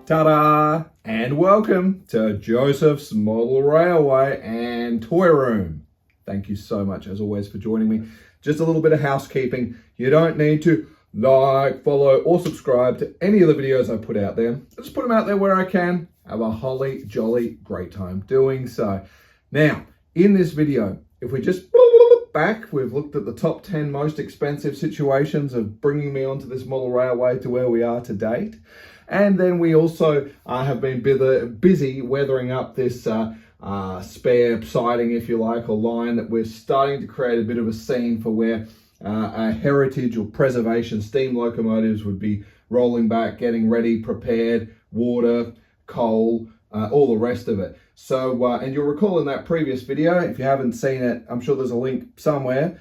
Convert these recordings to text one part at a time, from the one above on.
Ta-da! And welcome to Josef's Model Railway and Toy Room. Thank you so much, as always, for joining me. Just a little bit of housekeeping. You don't need to like, follow, or subscribe to any of the videos I put out there. I just put them out there where I can. Have a holly jolly great time doing so. Now, in this video, if we just back, we've looked at the top 10 most expensive situations of bringing me onto this model railway to where we are to date. And then we also have been busy weathering up this spare siding, if you like, or line that we're starting to create a bit of a scene for where a heritage or preservation steam locomotives would be rolling back, getting ready, prepared, water, coal, all the rest of it. So, and you'll recall in that previous video, if you haven't seen it, I'm sure there's a link somewhere,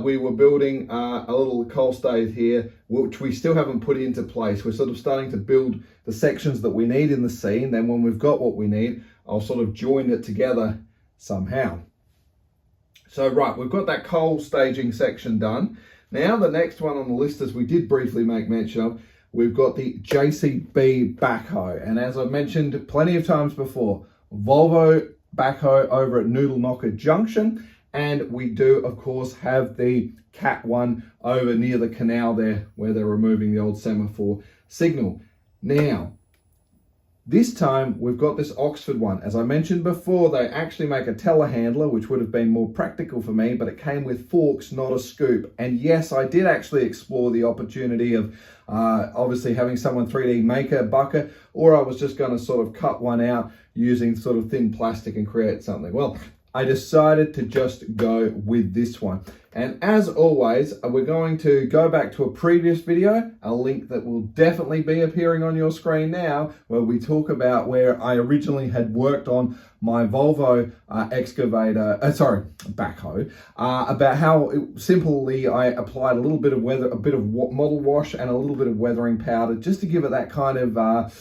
we were building a little coal stave here, which we still haven't put into place. We're sort of starting to build the sections that we need in the scene. Then when we've got what we need, I'll sort of join it together somehow. So, right, we've got that coal staging section done. Now, the next one on the list, as we did briefly make mention of, we've got the JCB Backhoe. And as I've mentioned plenty of times before, Volvo Backhoe over at Noodle Knocker Junction. And we do, of course, have the Cat one over near the canal there where they're removing the old semaphore signal. Now, this time we've got this Oxford one. As I mentioned before, they actually make a telehandler, which would have been more practical for me, but it came with forks, not a scoop. And yes, I did actually explore the opportunity of obviously having someone 3D make a bucket, or I was just going to sort of cut one out using sort of thin plastic and create something. Well, I decided to just go with this one. And as always, we're going to go back to a previous video, a link that will definitely be appearing on your screen now, where we talk about where I originally had worked on my Volvo backhoe, about how simply I applied a little bit of model wash and a little bit of weathering powder just to give it that kind of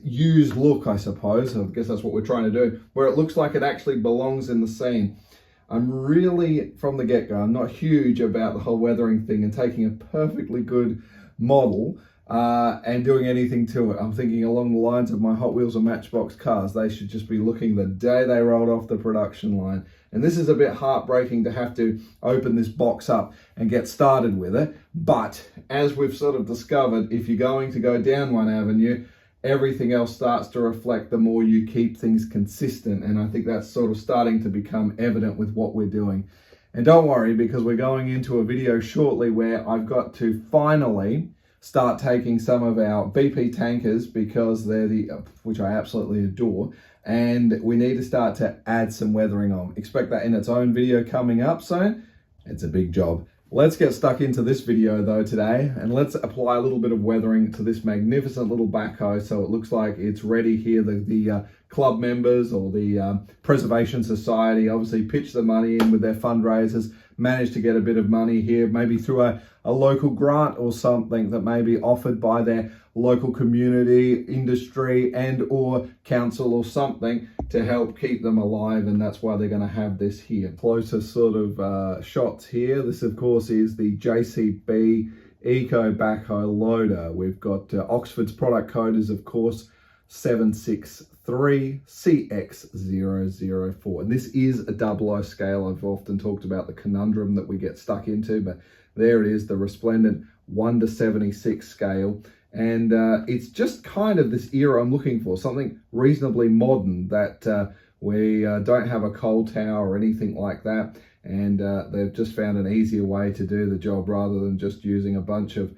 used look, I suppose. I guess that's what we're trying to do, where it looks like it actually belongs in the scene. I'm really, from the get-go, I'm not huge about the whole weathering thing and taking a perfectly good model and doing anything to it. I'm thinking along the lines of my Hot Wheels or Matchbox cars. They should just be looking the day they rolled off the production line. And this is a bit heartbreaking to have to open this box up and get started with it. But as we've sort of discovered, if you're going to go down one avenue, everything else starts to reflect the more you keep things consistent. And I think that's sort of starting to become evident with what we're doing. And don't worry, because we're going into a video shortly where I've got to finally start taking some of our VP tankers, because they're which I absolutely adore, and we need to start to add some weathering on. Expect that in its own video coming up soon. It's a big job. Let's get stuck into this video though today, and let's apply a little bit of weathering to this magnificent little backhoe so it looks like it's ready here. The club members or the Preservation Society obviously pitch the money in with their fundraisers, managed to get a bit of money here, maybe through a local grant or something that may be offered by their local community, industry and or council or something to help keep them alive, and that's why they're going to have this here. Closer sort of shots here. This of course is the JCB Eco Backhoe Loader. We've got Oxford's product code is of course 763CX004, and this is a 00 scale. I've often talked about the conundrum that we get stuck into, but there it is, the resplendent 1:76 scale. And it's just kind of this era I'm looking for, something reasonably modern that we don't have a coal tower or anything like that. And they've just found an easier way to do the job rather than just using a bunch of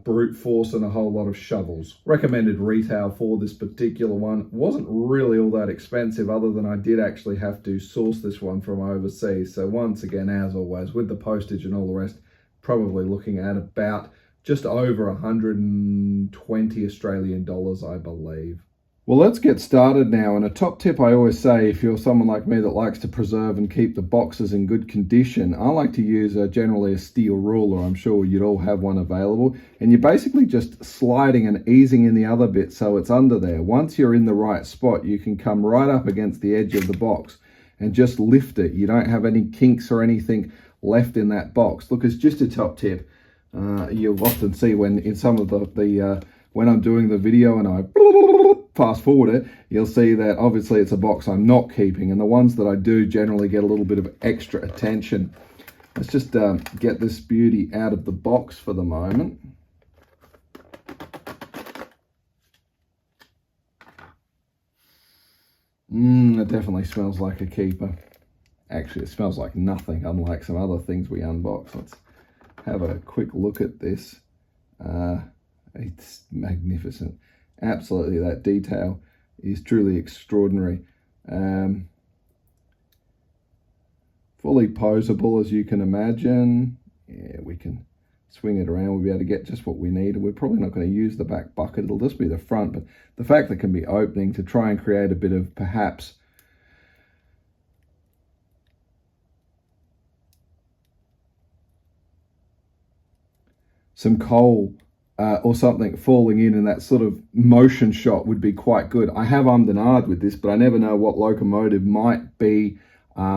brute force and a whole lot of shovels. Recommended retail for this particular one wasn't really all that expensive, other than I did actually have to source this one from overseas. So once again, as always, with the postage and all the rest, probably looking at about just over 120 Australian dollars, I believe. Well, let's get started now. And a top tip I always say, if you're someone like me that likes to preserve and keep the boxes in good condition, I like to use generally a steel ruler. I'm sure you'd all have one available. And you're basically just sliding and easing in the other bit so it's under there. Once you're in the right spot, you can come right up against the edge of the box and just lift it. You don't have any kinks or anything left in that box. Look, it's just a top tip. You'll often see when in some of the when I'm doing the video and I fast forward it, you'll see that obviously it's a box I'm not keeping, and the ones that I do generally get a little bit of extra attention. Let's just get this beauty out of the box for the moment. It definitely smells like a keeper. Actually, it smells like nothing, unlike some other things we unbox. Let's have a quick look at this. It's magnificent. Absolutely, that detail is truly extraordinary. Fully posable, as you can imagine. Yeah, we can swing it around. We'll be able to get just what we need. We're probably not going to use the back bucket. It'll just be the front. But the fact that it can be opening to try and create a bit of perhaps some coal or something falling in that sort of motion shot would be quite good. I have ummed and ahed with this, but I never know what locomotive might be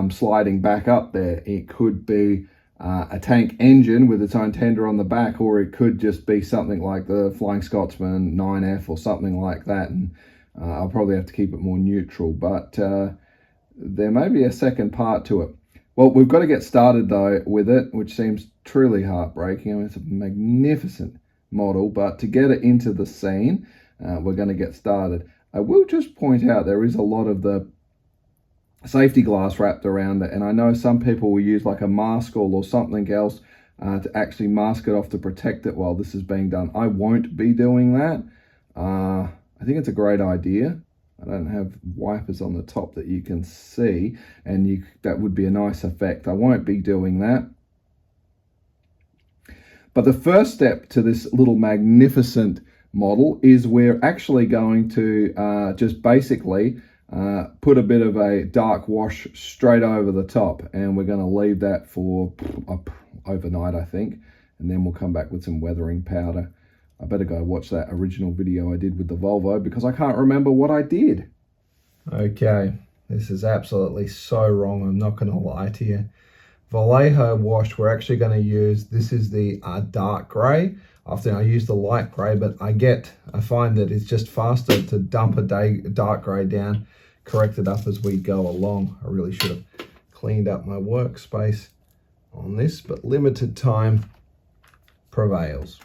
sliding back up there. It could be a tank engine with its own tender on the back, or it could just be something like the Flying Scotsman 9F or something like that, and I'll probably have to keep it more neutral, but there may be a second part to it. Well, we've got to get started though with it, which seems truly heartbreaking. I mean, it's a magnificent model, but to get it into the scene, we're going to get started. I will just point out there is a lot of the safety glass wrapped around it, and I know some people will use like a mask or something else to actually mask it off to protect it while this is being done. I won't be doing that. I think it's a great idea. I don't have wipers on the top that you can see, and that would be a nice effect. I won't be doing that. But the first step to this little magnificent model is we're actually going to just basically put a bit of a dark wash straight over the top, and we're going to leave that for overnight, I think, and then we'll come back with some weathering powder. I better go watch that original video I did with the Volvo because I can't remember what I did. Okay, this is absolutely so wrong. I'm not going to lie to you. Vallejo wash, we're actually going to use, this is the dark grey. Often I use the light grey, but I find that it's just faster to dump a dark grey down, correct it up as we go along. I really should have cleaned up my workspace on this, but limited time prevails.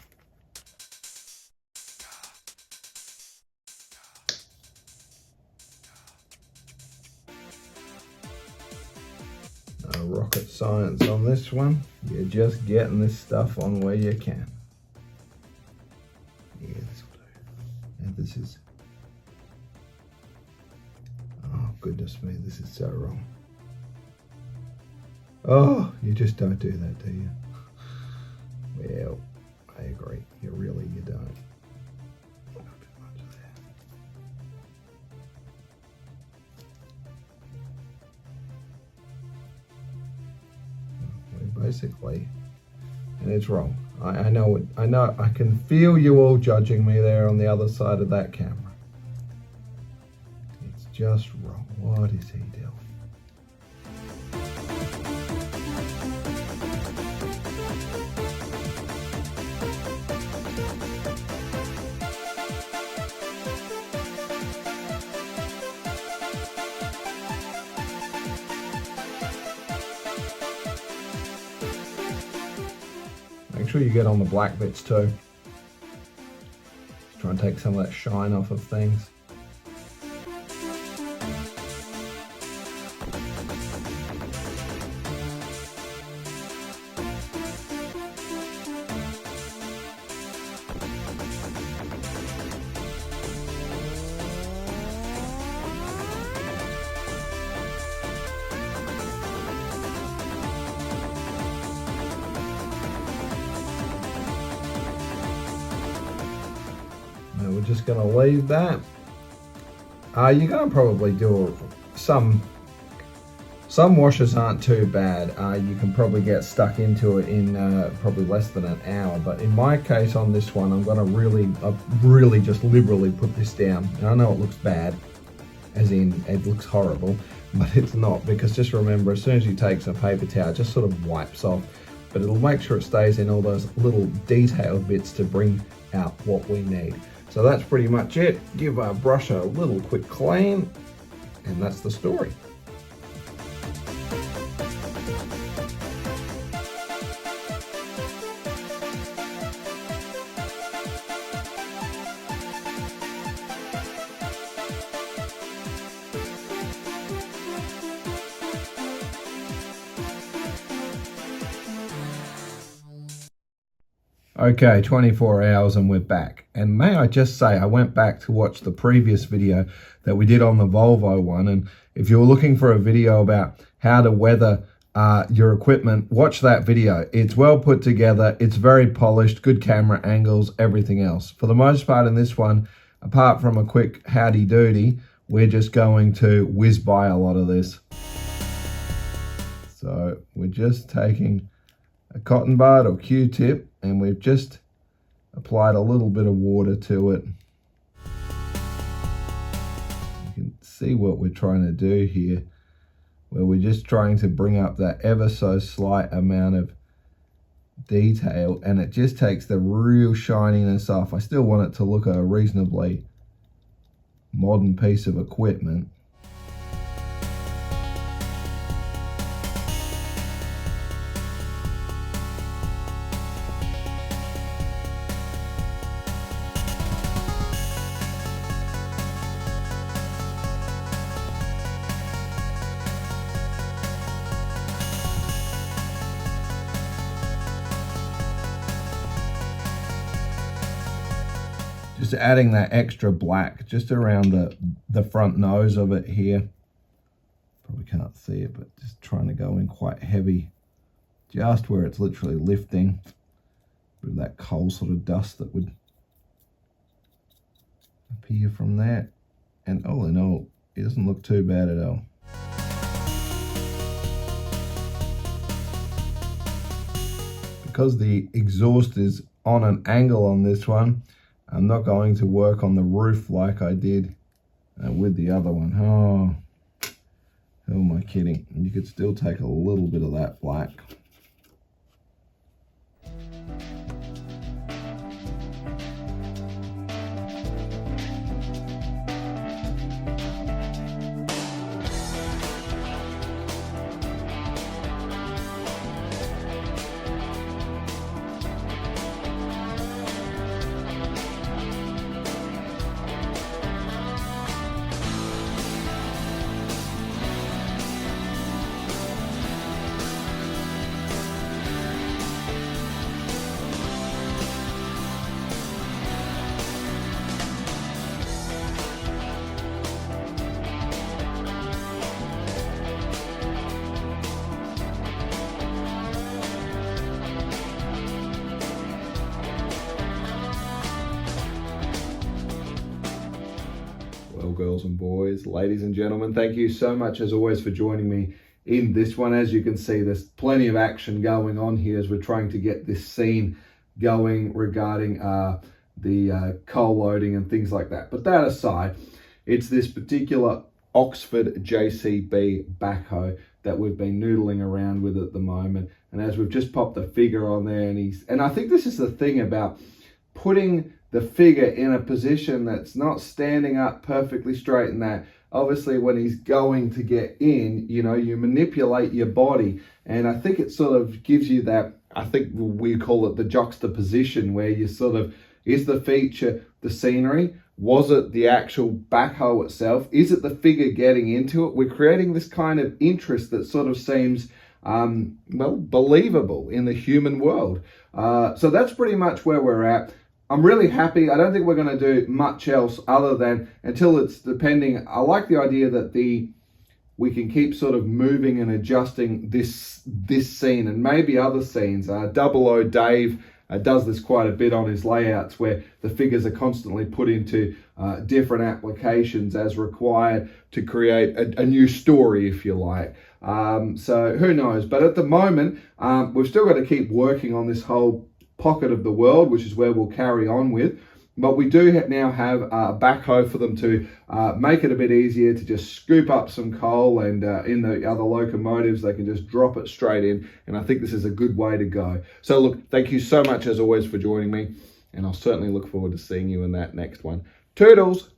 No rocket science on this one. You're just getting this stuff on where you can. Yeah, this will do. And this is, oh goodness me, this is so wrong. Oh, you just don't do that, do you? Well, I agree. You don't. Not a bit much there. Basically, and it's wrong. I know it. I know. I can feel you all judging me there on the other side of that camera. It's just wrong. What is he doing? Make sure you get on the black bits too. Try and take some of that shine off of things. We're just going to leave that. You're going to probably do some washes aren't too bad. You can probably get stuck into it in probably less than an hour. But in my case on this one, I'm going to really just liberally put this down. And I know it looks bad, as in it looks horrible, but it's not, because just remember, as soon as you take some paper towel, it just sort of wipes off. But it'll make sure it stays in all those little detailed bits to bring out what we need. So that's pretty much it. Give our brush a little quick clean, and that's the story. Okay, 24 hours and we're back. And may I just say, I went back to watch the previous video that we did on the Volvo one. And if you're looking for a video about how to weather your equipment, watch that video. It's well put together. It's very polished, good camera angles, everything else. For the most part in this one, apart from a quick howdy doody, we're just going to whiz by a lot of this. So we're just taking a cotton bud or Q-tip, and we've just applied a little bit of water to it. You can see what we're trying to do here, where we're just trying to bring up that ever so slight amount of detail, and it just takes the real shininess off. I still want it to look a reasonably modern piece of equipment. Just adding that extra black just around the front nose of it here. Probably can't see it, but just trying to go in quite heavy, just where it's literally lifting with that coal sort of dust that would appear from that. And all in all, it doesn't look too bad at all. Because the exhaust is on an angle on this one, I'm not going to work on the roof like I did with the other one. Oh, who am I kidding? You could still take a little bit of that black. Well, girls and boys, ladies and gentlemen, thank you so much as always for joining me in this one. As you can see, there's plenty of action going on here as we're trying to get this scene going regarding the coal loading and things like that. But that aside, it's this particular Oxford JCB Backhoe that we've been noodling around with at the moment. And as we've just popped the figure on there, and I think this is the thing about putting the figure in a position that's not standing up perfectly straight, and that obviously when he's going to get in, you know, you manipulate your body. And I think it sort of gives you that, I think we call it the juxtaposition, where you sort of, is the feature the scenery? Was it the actual backhoe itself? Is it the figure getting into it? We're creating this kind of interest that sort of seems, well, believable in the human world. So that's pretty much where we're at. I'm really happy. I don't think we're going to do much else other than, until it's depending. I like the idea that we can keep sort of moving and adjusting this scene and maybe other scenes. Double O Dave does this quite a bit on his layouts, where the figures are constantly put into different applications as required to create a new story, if you like. So who knows? But at the moment, we've still got to keep working on this whole pocket of the world, which is where we'll carry on with. But we do now have a backhoe for them to make it a bit easier to just scoop up some coal, and in the other locomotives they can just drop it straight in, and I think this is a good way to go. So look, thank you so much as always for joining me. and I'll certainly look forward to seeing you in that next one. Toodles!